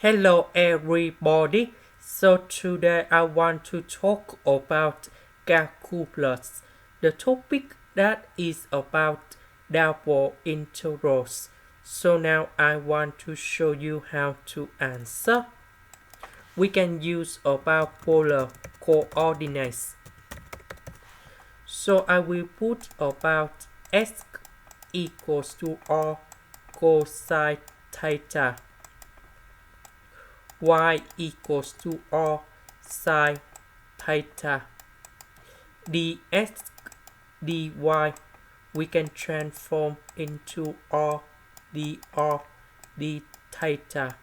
Hello everybody. So today I want to talk about calculus. The topic that is about double integrals. So now I want to show you how to answer. We can use about polar coordinates. So I will put about x equals to r cosine theta, y equals to r sine theta, dx dy we can transform into r dr d theta,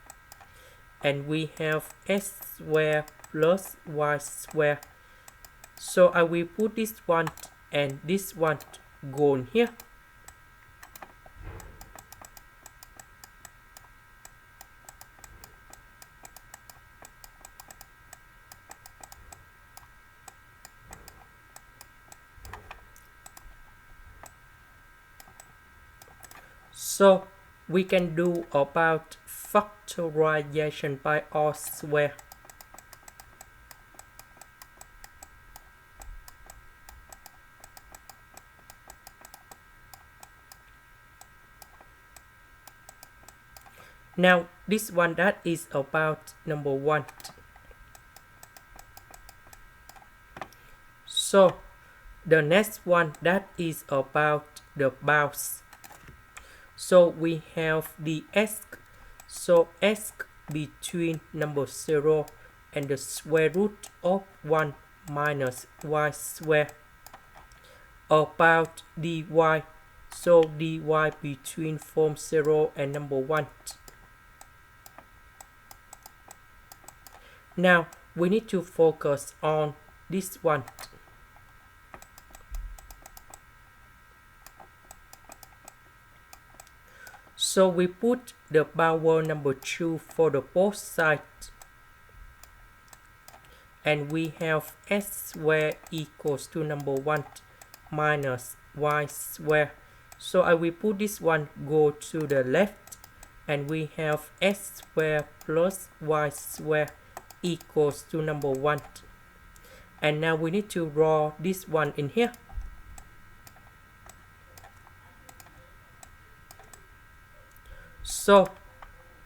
and we have x squared plus y squared. So I will put this one and this one go in here. So we can do about factorization by r squared. Now this one that is about number 1. So the next one that is about the bounds. So we have the x. So x between number 0 and the square root of 1 minus y squared. About dy. So dy between from 0 and number 1. Now we need to focus on this one. So we put the power number 2 for the both sides. And we have x squared equals to number 1 minus y squared. So I will put this one go to the left. And we have x squared plus y squared equals to number 1. And now we need to draw this one in here. So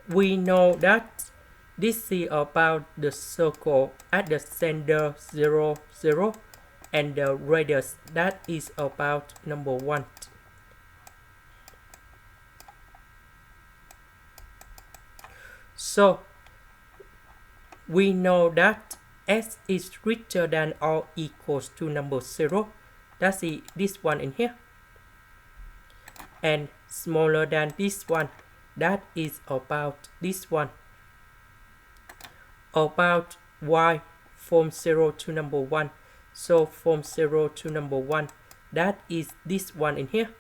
we know that this is about the circle at the center 0, 0, and the radius that is about number 1. So we know that x is greater than or equals to number 0. That's this one in here. And smaller than this one. That is about this one. About y from 0 to number 1. So from 0 to number 1. That is this one in here.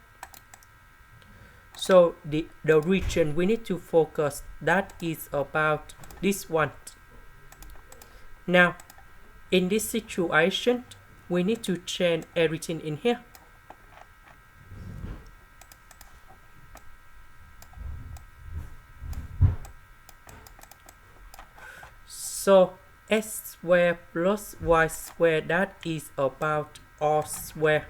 So the region we need to focus, that is about this one. Now in this situation we need to change everything in here. So x squared plus y squared, that is about r squared.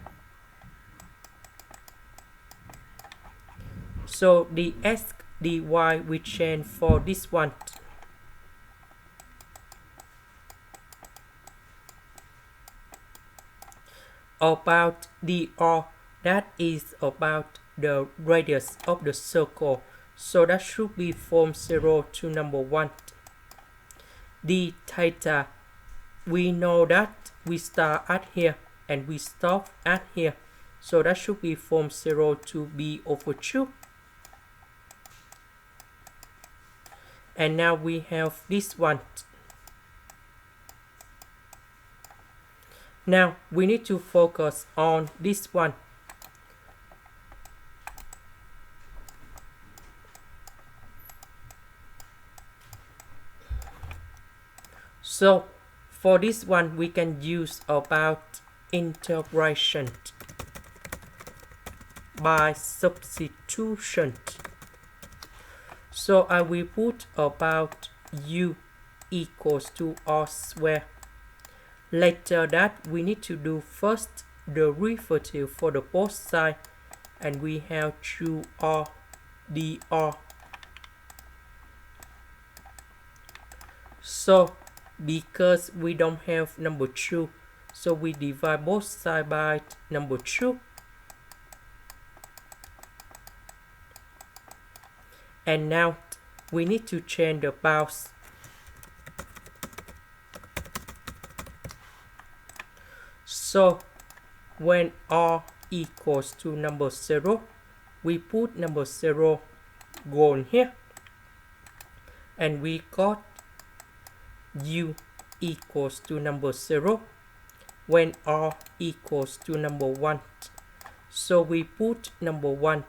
So the x dy we change for this one. About dr, that is about the radius of the circle. So that should be from 0 to number 1. D theta, we know that we start at here and we stop at here. So that should be from 0 to b over 2. And now we have this one. Now we need to focus on this one. So for this one we can use about integration by substitution. So I will put about u equals to r squared. Later that we need to do first the derivative for the both sides, and we have 2r dr. So because we don't have number 2, so we divide both sides by number 2. And now we need to change the bounds. So when r equals to number 0, we put number 0 gone here, and we got u equals to number 0 when r equals to number 1. So we put number 1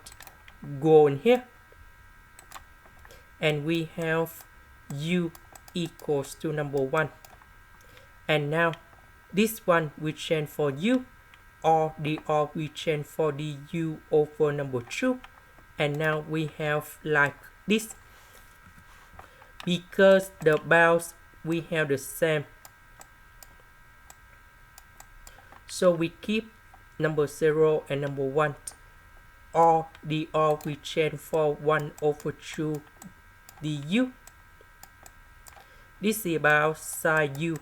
gone here, and we have u equals to number 1. And now this one we change for u, or dr we change for du over number 2. And now we have like this, because the bounds we have the same. So we keep number 0 and number 1, or dr we change for 1 over 2 du. This is about sine u.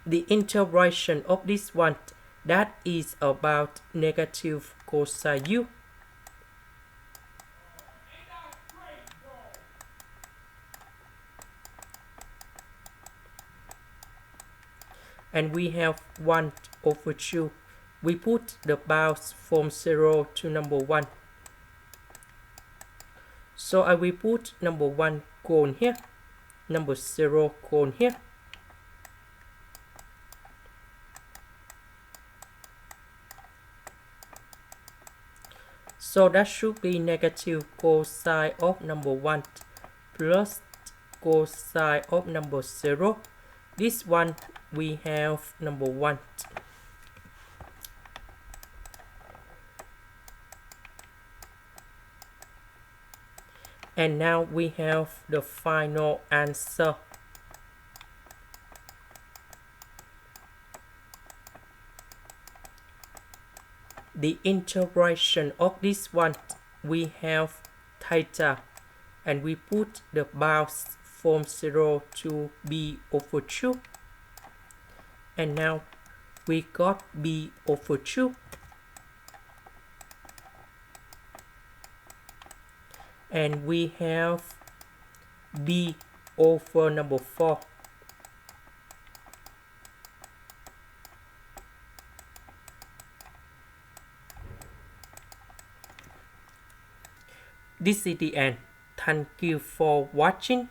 The integration of this one, that is about negative cosine u. And we have 1 over 2. We put the bounds from 0 to number 1. So I will put number 1 gone here, number 0 gone here. So that should be negative cosine of number 1 plus cosine of number 0. This one we have number 1. And now we have the final answer. The integration of this one, we have theta, and we put the bounds from 0 to b over 2. And now we got b over 2. And we have b over number 4. This is the end. Thank you for watching.